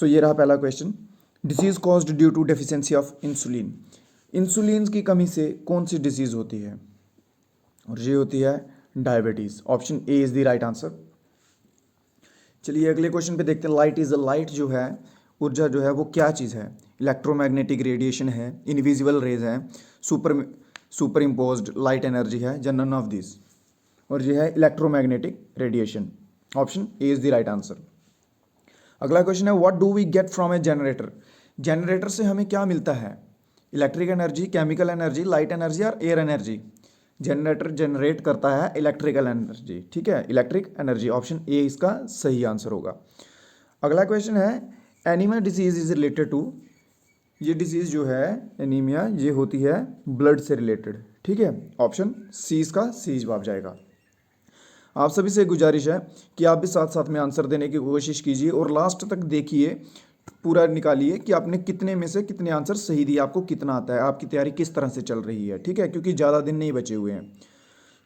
सो ये रहा पहला question. Disease caused due to deficiency of insulin. Insulin की कमी से कौन सी डिसीज होती है? और ये होती है diabetes. Option A is the right answer. चलिए अगले क्वेश्चन पे देखते हैं। लाइट इज अ लाइट जो है, ऊर्जा जो है वो क्या चीज़ है? इलेक्ट्रोमैग्नेटिक रेडिएशन है, इनविजिबल रेज है, सुपर इम्पोज्ड लाइट एनर्जी है, या नन ऑफ दिस। और ये है electromagnetic radiation. Option A is the right answer. अगला क्वेश्चन है what do we get from a generator. Generator से हमें क्या मिलता है? Electric energy, chemical energy, light energy और एयर एनर्जी। जनरेटर जनरेट करता है इलेक्ट्रिकल एनर्जी, ठीक है, इलेक्ट्रिक एनर्जी। ऑप्शन ए इसका सही आंसर होगा। अगला क्वेश्चन है anaemia disease is related to. ये डिजीज जो है एनीमिया, ये होती है ब्लड से रिलेटेड, ठीक है। ऑप्शन सी इसका सही जवाब जाएगा। आप सभी से गुजारिश है कि आप भी साथ साथ में आंसर देने की कोशिश कीजिए और लास्ट तक देखिए, पूरा निकालिए कि आपने कितने में से कितने आंसर सही दिए, आपको कितना आता है, आपकी तैयारी किस तरह से चल रही है, ठीक है, क्योंकि ज़्यादा दिन नहीं बचे हुए हैं।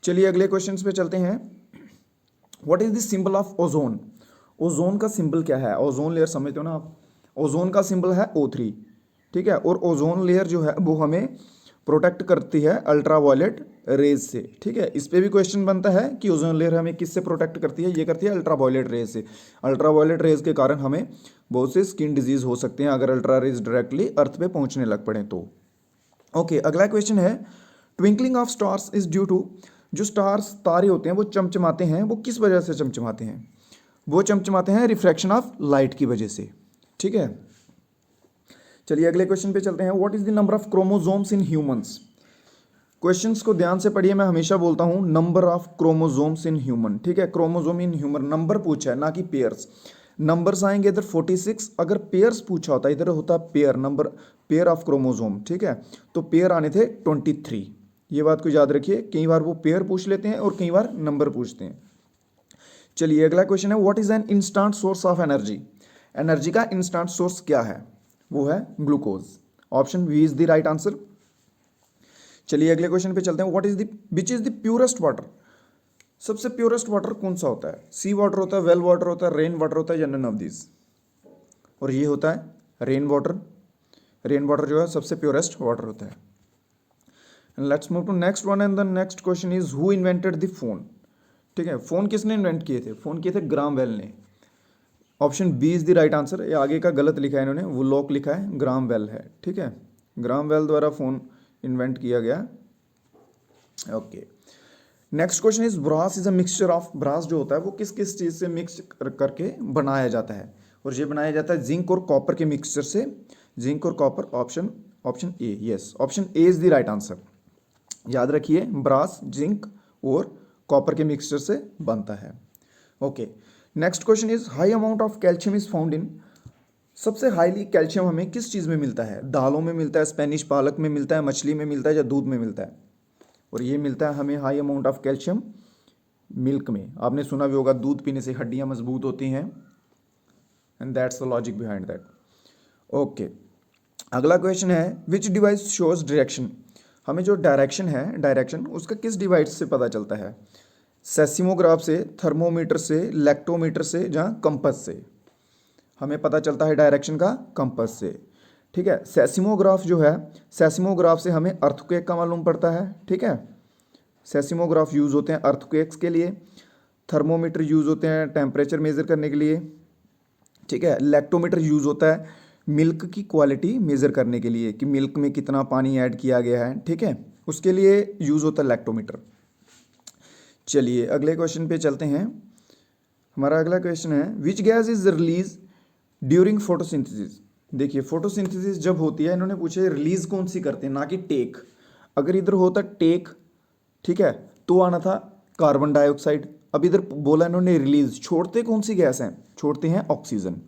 चलिए अगले क्वेश्चन पे चलते हैं। What is the symbol of ozone. Ozone का सिंबल क्या है? ओजोन लेयर समझते हो ना आप। ओजोन का सिंबल है O3, ठीक है। और ओजोन लेयर जो है वो हमें प्रोटेक्ट करती है अल्ट्रावायलेट रेज से, ठीक है। इस पे भी क्वेश्चन बनता है कि ओजोन लेयर हमें किससे प्रोटेक्ट करती है? ये करती है अल्ट्रावायलेट रेज से। अल्ट्रावायलेट रेज के कारण हमें बहुत से स्किन डिजीज हो सकते हैं अगर अल्ट्रा रेज डायरेक्टली अर्थ पे पहुंचने लग पड़े तो। ओके, अगला क्वेश्चन है twinkling of stars is due to. जो स्टार्स तारे होते हैं वो चमचमाते हैं, वो किस वजह से चमचमाते हैं? वो चमचमाते हैं रिफ्रैक्शन ऑफ लाइट की वजह से, ठीक है। चलिए अगले क्वेश्चन पे चलते हैं। What is the number of chromosomes in humans. Questions को ध्यान से पढ़िए, मैं हमेशा बोलता हूं number of chromosomes in human, ठीक है। क्रोमोसोम इन ह्यूमन नंबर पूछा है, ना कि पेयर्स। नंबर्स आएंगे इधर 46, अगर पेयर्स पूछा होता इधर होता pair number, pair of chromosome, ठीक है। तो पेयर आने थे 23। ये बात को याद रखिए, कई बार वो पेयर पूछ लेते हैं और कई बार नंबर पूछते हैं। चलिए अगला क्वेश्चन है what is an instant source of energy. Energy का इंस्टेंट सोर्स क्या है? वो है glucose. Option B is the right answer. चलिए अगले क्वेश्चन पे चलते हैं। What is the which is the purest water. सबसे प्योरेस्ट वाटर कौन सा होता है? सी वाटर होता है, वेल वाटर होता है, रेन वाटर होता है, या नन ऑफ दिस। और ये होता है रेन वाटर। रेन वाटर जो है सबसे प्योरेस्ट वाटर होता है। Let's move to next one and the next question is who invented the phone. ठीक है, फोन किसने इन्वेंट किए थे? फोन किए थे ग्राम बेल ने। Option B is the right answer. ये आगे का गलत लिखा है इन्होंने, वो लॉक लिखा है, ग्राम बेल है, ठीक है। ग्राम बेल द्वारा फोन इन्वेंट किया गया। Okay, next question is brass is a mixture of. Brass जो होता है वो किस किस चीज़ से मिक्स करके बनाया जाता है? और ये बनाया जाता है जिंक और कॉपर के मिक्सचर से। जिंक और copper. Option A, yes, option A is the right answer. याद रखिए, ब्रास जिंक और कॉपर के मिक्सचर से बनता है। Okay, next question is high amount of calcium is found in. सबसे हाईली कैल्शियम हमें किस चीज़ में मिलता है? दालों में मिलता है, स्पेनिश पालक में मिलता है, मछली में मिलता है, या दूध में मिलता है? और ये मिलता है हमें high amount of calcium milk में। आपने सुना भी होगा दूध पीने से हड्डियां मजबूत होती हैं, and that's the logic behind that. Okay, अगला क्वेश्चन है विच डिवाइस शोज डायरेक्शन। हमें जो डायरेक्शन है, डायरेक्शन उसका किस डिवाइस से पता चलता है? सेस्मोग्राफ से, थर्मोमीटर से, लेक्टोमीटर से, या कंपस से? हमें पता चलता है डायरेक्शन का कंपस से, ठीक है। सेस्मोग्राफ जो है, सेस्मोग्राफ से हमें अर्थक्वेक का मालूम पड़ता है, ठीक है। सेस्मोग्राफ यूज़ होते हैं अर्थक्वेक्स के लिए। थर्मोमीटर यूज़ होते हैं टेम्परेचर मेज़र करने के लिए, ठीक है। लेक्टोमीटर यूज़ होता है मिल्क की क्वालिटी मेज़र करने के लिए, कि मिल्क में कितना पानी ऐड किया गया है, ठीक है, उसके लिए यूज़ होता है लेक्टोमीटर। चलिए अगले क्वेश्चन पे चलते हैं। हमारा अगला क्वेश्चन है which gas is release during photosynthesis. देखिए, फोटोसिंथेसिस जब होती है, इन्होंने पूछे रिलीज कौन सी करते हैं, ना कि टेक। अगर इधर होता टेक, ठीक है, तो आना था कार्बन डाइऑक्साइड। अब इधर बोला इन्होंने रिलीज, छोड़ते कौन सी गैस हैं? छोड़ते हैं ऑक्सीजन,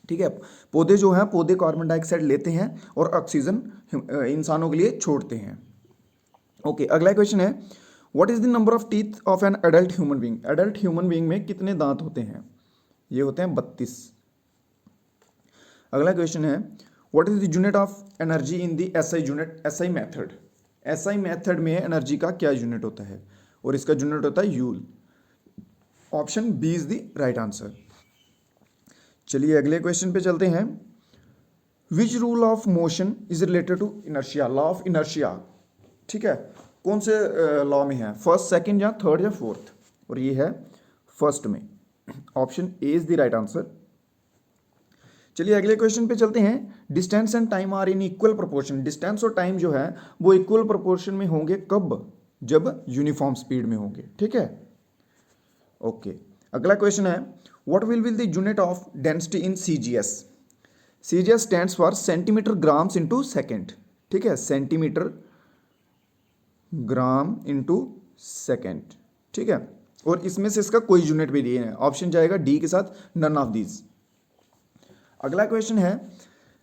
ठीक है। पौधे जो हैं, पौधे कार्बन डाइऑक्साइड लेते हैं और ऑक्सीजन इंसानों के लिए छोड़ते हैं। ओके, अगला क्वेश्चन है what is the number of teeth of an adult human being. Adult human being में कितने दांत होते हैं? ये होते हैं 32। अगला क्वेश्चन है what is the unit of energy in the SI unit, SI method. SI method में एनर्जी का क्या यूनिट होता है? और इसका यूनिट होता है joule. Option B is the right answer. चलिए अगले क्वेश्चन पे चलते हैं। Which rule of motion is related to inertia, law of inertia, ठीक है, कौन से लॉ में है, फर्स्ट, सेकंड या थर्ड या फोर्थ, और ये है फर्स्ट में, option A is the right answer. चलिए अगले क्वेश्चन पे चलते हैं। Distance and time are in equal proportion, distance और टाइम जो है वो इक्वल प्रोपोर्शन में होंगे कब, जब यूनिफॉर्म स्पीड में होंगे, ठीक है। ओके, अगला क्वेश्चन है what will be the unit of density in CGS. CGS stands for centimetre grams into second, ठीक है, सेंटीमीटर ग्राम इनटू सेकंड, ठीक है, और इसमें से इसका कोई यूनिट भी नहीं है, ऑप्शन जाएगा डी के साथ, नन ऑफ दीज। अगला क्वेश्चन है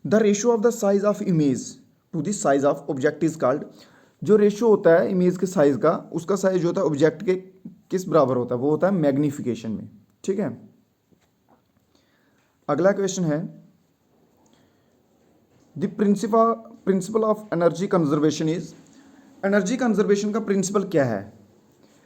the ratio of the size of image to the size of object is called. जो रेशियो होता है इमेज के साइज का, उसका साइज जो होता है ऑब्जेक्ट के किस बराबर होता है, वो होता है मैग्निफिकेशन में, ठीक है। अगला क्वेश्चन है the principle of energy conservation is. Energy conservation का प्रिंसिपल क्या है।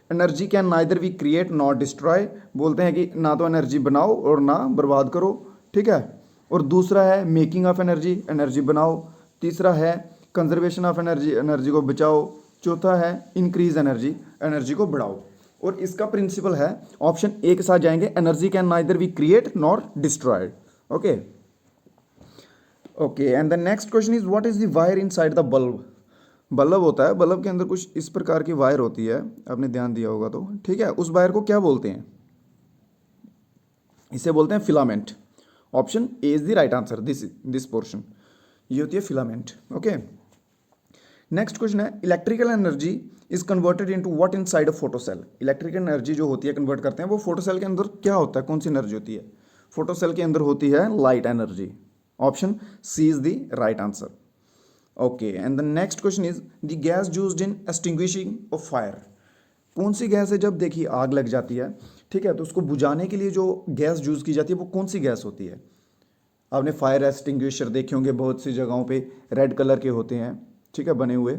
Energy can neither we create not destroy, बोलते हैं कि ना तो एनर्जी बनाओ और ना बर्बाद करो, ठीक है। और दूसरा है मेकिंग ऑफ एनर्जी, एनर्जी बनाओ। तीसरा है कंजर्वेशन ऑफ एनर्जी, एनर्जी को बचाओ। चौथा है इंक्रीज एनर्जी, एनर्जी को बढ़ाओ। और इसका प्रिंसिपल है ऑप्शन ए के साथ जाएंगे, energy can neither be create nor destroyed. Okay okay, and the next question is what is the wire inside the bulb. Bulb होता है, बल्ब के अंदर कुछ इस प्रकार की वायर होती है, आपने ध्यान दिया होगा तो, ठीक है। उस वायर को क्या बोलते हैं, इसे बोलते हैं filament. Option A is the right answer, this portion, ये होती है फिलामेंट। ओके, नेक्स्ट क्वेश्चन है electrical energy is converted into what inside a photocell. Electrical energy जो होती है कन्वर्ट करते हैं, वो फोटोसेल के अंदर क्या होता है, कौन सी एनर्जी होती है, फोटोसेल के अंदर होती है light energy. Option C is the right answer. Okay, and the next question is the gas used in extinguishing of fire. कौन सी गैस है, जब देखिए आग लग जाती है, ठीक है, तो उसको बुझाने के लिए जो गैस यूज़ की जाती है वो कौन सी गैस होती है। आपने फायर एक्सटिंग्विशर देखे होंगे बहुत सी जगहों पे, रेड कलर के होते हैं, ठीक है, बने हुए,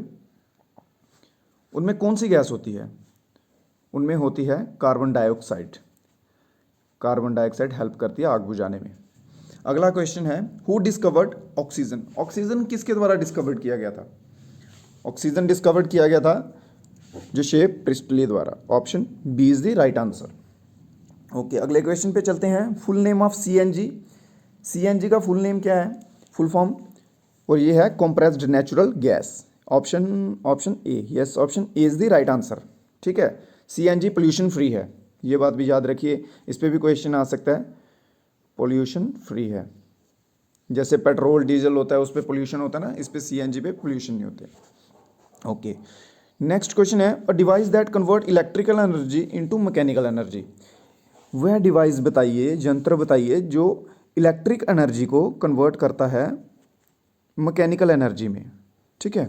उनमें कौन सी गैस होती है, उनमें होती है carbon dioxide. Carbon dioxide help करती है आग बुझाने में। अगला क्वेश्चन है हु डिस्कवर्ड ऑक्सीजन। ऑक्सीजन किसके द्वारा डिस्कवर्ड किया गया था। ऑक्सीजन डिस्कवर्ड किया गया था जोसेफ प्रिस्टली द्वारा। Option B is the right answer. Okay, अगले क्वेश्चन पे चलते हैं। Full name of CNG. CNG का फुल नेम क्या है, फुल फॉर्म, और ये है compressed natural gas. Option A, yes, option A is the right answer, ठीक है। सीएनजी पोल्यूशन फ्री है, ये बात भी याद रखिए, इस पर भी क्वेश्चन आ सकता है। पोल्यूशन फ्री है, जैसे पेट्रोल डीजल होता है उस पर पोल्यूशन होता है ना, इस पर सीएनजी पे पोल्यूशन नहीं होते। ओके, नेक्स्ट क्वेश्चन है a device that convert electrical energy into mechanical energy. वह डिवाइस बताइए, यंत्र बताइए जो इलेक्ट्रिक एनर्जी को कन्वर्ट करता है मैकेनिकल एनर्जी में, ठीक है।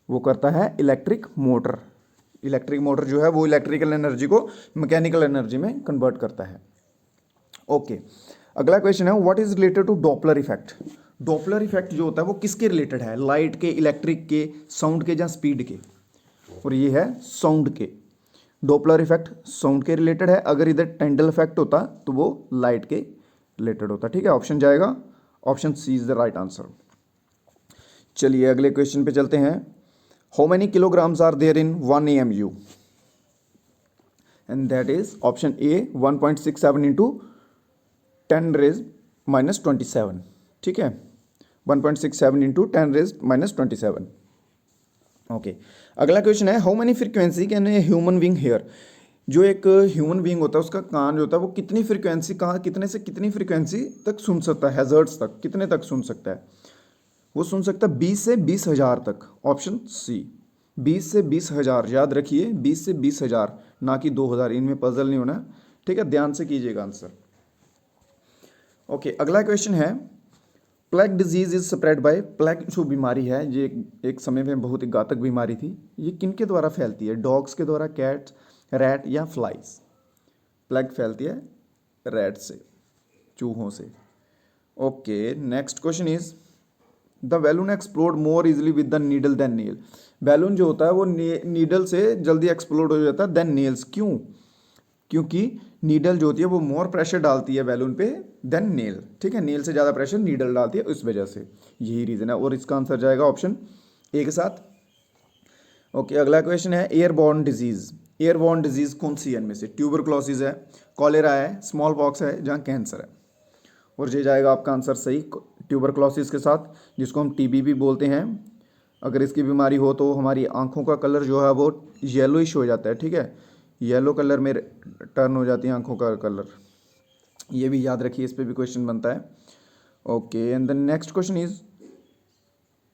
वो करता है इलेक्ट्रिक मोटर। इलेक्ट्रिक मोटर जो है वो इलेक्ट्रिकल एनर्जी को मैकेनिकल एनर्जी में कन्वर्ट करता है। ओके, अगला क्वेश्चन है what is related to Doppler effect. Doppler effect जो होता है वो किसके रिलेटेड है, लाइट के, इलेक्ट्रिक के, साउंड के या स्पीड के, और ये है साउंड के। डॉपलर इफेक्ट साउंड के रिलेटेड है, अगर इधर टेंडल इफेक्ट होता तो वो लाइट के रिलेटेड होता, ठीक है। ऑप्शन जाएगा, option C is the right answer. चलिए अगले क्वेश्चन पे चलते हैं। How many kilograms are there in 1 AMU, and that is option A 1.67 into 10⁻⁻27, ठीक है, 1.67 इंटू 10⁻⁻27। ओके, अगला क्वेश्चन है how many frequency can a human being hear. जो एक ह्यूमन बीइंग होता है उसका कान जो होता है वो कितनी फ्रीक्वेंसी, कहाँ, कितने से कितनी फ्रीक्वेंसी तक सुन सकता है, हैजर्ड्स तक कितने तक सुन सकता है। वो सुन सकता है 20 से 20,000 तक। ऑप्शन सी, 20 से 20,000, याद रखिए 20 से 20,000, ना कि 2,000, इनमें पजल नहीं होना, ठीक है, ध्यान से कीजिएगा आंसर। ओके, अगला क्वेश्चन है plague disease is spread by. Plague जो बीमारी है ये एक समय में बहुत ही घातक बीमारी थी, ये किनके द्वारा फैलती है, डॉग्स के द्वारा, कैट्स, रैट या फ्लाइज। प्लेग फैलती है रैट से, चूहों से। Okay, next question is the balloon explode more easily with the needle than nail. Balloon जो होता है वो नीडल से जल्दी एक्सप्लोड हो जाता है देन नेल्स, क्यों। क्योंकि नीडल जो होती है वो मोर प्रेशर डालती है बैलून पे देन नेल, ठीक है, नेल से ज़्यादा प्रेशर नीडल डालती है, इस वजह से यही रीज़न है। और इसका आंसर जाएगा ऑप्शन ए के साथ। ओके, अगला क्वेश्चन है एयरबॉर्न डिजीज़। एयरबॉर्न डिजीज़ कौन सी है इनमें से? ट्यूबरक्लोसिस है, कॉलेरा है, स्मॉल पॉक्स है, जहाँ कैंसर है। और ये जाएगा आपका आंसर सही ट्यूबरक्लोसिस के साथ, जिसको हम टीबी भी बोलते हैं। अगर इसकी बीमारी हो तो हमारी आंखों का कलर जो है वो येलोइश हो जाता है, ठीक है, येलो कलर में टर्न हो जाती है आंखों का कलर। ये भी याद रखिए, इस पे भी क्वेश्चन बनता है। Okay, and the next question is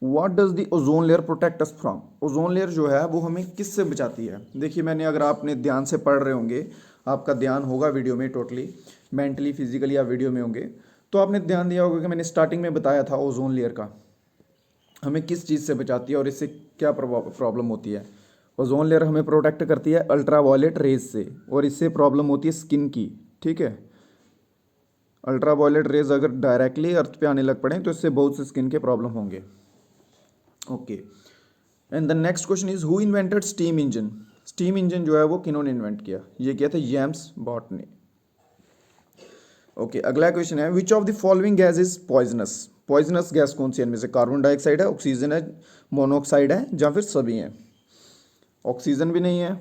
what does the ozone layer protect us from? Ozone layer जो है वो हमें किस से बचाती है? देखिए, मैंने, अगर आपने ध्यान से पढ़ रहे होंगे, आपका ध्यान होगा वीडियो में, टोटली मेंटली फिजिकली आप वीडियो में होंगे, तो आपने ध्यान दिया होगा कि मैंने स्टार्टिंग में बताया था ओजोन लेयर का हमें किस चीज़ से बचाती है और इससे क्या प्रॉब्लम होती है। ओजोन लेयर हमें प्रोटेक्ट करती है अल्ट्रा वायलेट रेज से, और इससे प्रॉब्लम होती है स्किन की, ठीक है। अल्ट्रा वायलेट रेज अगर डायरेक्टली अर्थ पे आने लग पड़े तो इससे बहुत से स्किन के प्रॉब्लम होंगे। Okay, and the next question is who invented steam engine? Steam engine जो है वो किन्होंने इन्वेंट किया? ये किया था जेम्स वॉट ने। ओके, अगला क्वेश्चन है विच of the following gas is poisonous? Poisonous gas कौन सी है इनमें से? कार्बन डाइऑक्साइड है, ऑक्सीजन है, मोनोऑक्साइड है, या फिर सभी हैं? ऑक्सीजन भी नहीं है,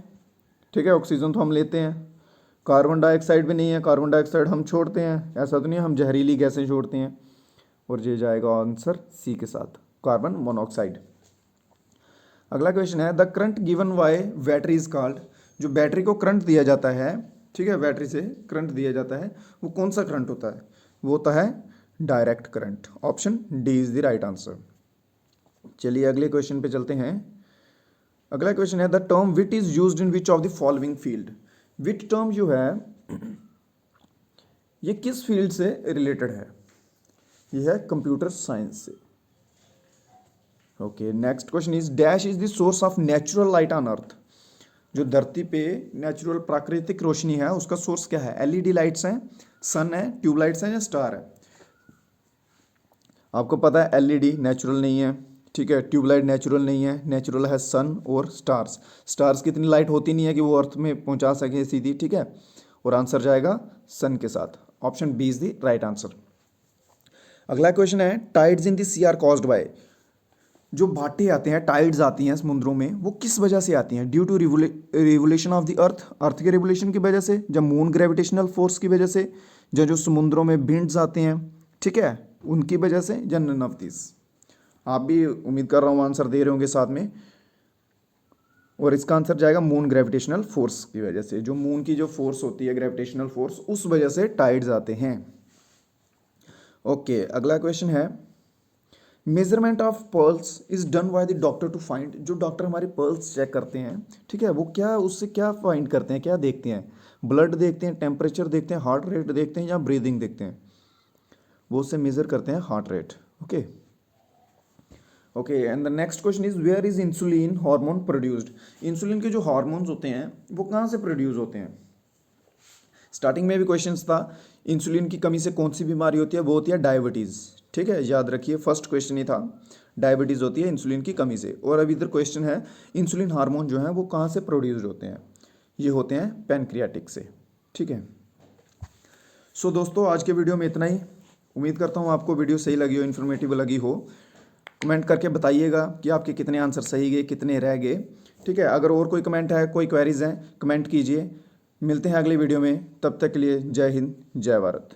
ठीक है, ऑक्सीजन तो हम लेते हैं। कार्बन डाइऑक्साइड भी नहीं है, कार्बन डाइऑक्साइड हम छोड़ते हैं, ऐसा तो नहीं है हम जहरीली गैसें छोड़ते हैं। और ये जाएगा आंसर सी के साथ, कार्बन मोनोऑक्साइड। अगला क्वेश्चन है the current given by battery is called? जो बैटरी को करंट दिया जाता है, ठीक है, बैटरी से करंट दिया जाता है, वो कौन सा करंट होता है? वो होता है direct current. Option D is the right answer. चलिए अगले क्वेश्चन पे चलते हैं। अगला क्वेश्चन है the term wit is used in which of the following field? Wit term जो है ये किस फील्ड से रिलेटेड है? ये है कंप्यूटर साइंस से। Okay, next question is dash is the source of natural light on earth? जो धरती पे नेचुरल प्राकृतिक रोशनी है उसका सोर्स क्या है? एलईडी लाइट्स हैं, सन है, ट्यूबलाइट्स हैं, या स्टार है? आपको पता है एलईडी नेचुरल नहीं है, ठीक है, ट्यूबलाइट नेचुरल नहीं है, नेचुरल है सन और स्टार्स। स्टार्स की इतनी लाइट होती नहीं है कि वो अर्थ में पहुंचा सके सीधी, ठीक है, और आंसर जाएगा सन के साथ। Option B is the right answer. अगला क्वेश्चन है tides in the sea are caused by? जो भाटे आते हैं, टाइड्स आती हैं समुद्रों में, वो किस वजह से आती हैं? Due to revolution of the earth, earth के रिवोल्यूशन की वजह से, या मून ग्रेविटेशनल फोर्स की वजह से, या जो समुद्रों में विंड्स आते हैं, ठीक है, उनकी वजह से, या नन ऑफ दिस? आप भी उम्मीद कर रहा हूँ आंसर दे रहे होंगे साथ में, और इसका आंसर जाएगा मून ग्रेविटेशनल फोर्स की वजह से। जो मून की जो फोर्स होती है ग्रेविटेशनल फोर्स, उस वजह से टाइड्स आते हैं। ओके, अगला क्वेश्चन है measurement of pulse is done by the doctor to find? जो डॉक्टर हमारे पल्स चेक करते हैं, ठीक है, वो क्या, उससे क्या फाइंड करते हैं, क्या देखते हैं? ब्लड देखते हैं, टेम्परेचर देखते हैं, हार्ट रेट देखते हैं, या ब्रीदिंग देखते हैं? वो उससे मेजर करते हैं heart rate. Okay, okay, and the next question is where is insulin hormone produced? Insulin के जो हार्मोन्स होते हैं वो कहाँ से प्रोड्यूस होते हैं? स्टार्टिंग में भी क्वेश्चन था इंसुलिन की कमी से कौन सी बीमारी होती है? वो होती है डायबिटीज़, ठीक है, याद रखिए, फर्स्ट क्वेश्चन ही था, डायबिटीज़ होती है इंसुलिन की कमी से। और अभी इधर क्वेश्चन है इंसुलिन हार्मोन जो है वो कहाँ से प्रोड्यूस होते हैं? ये होते हैं पैनक्रियाटिक से, ठीक है। सो दोस्तों, आज के वीडियो में इतना ही। उम्मीद करता हूँ आपको वीडियो सही लगी हो, इन्फॉर्मेटिव लगी हो। कमेंट करके बताइएगा कि आपके कितने आंसर सही गए, कितने रह गए, ठीक है। अगर और कोई कमेंट है, कोई क्वेरीज हैं, कमेंट कीजिए। मिलते हैं अगली वीडियो में, तब तक के लिए जय हिंद, जय भारत।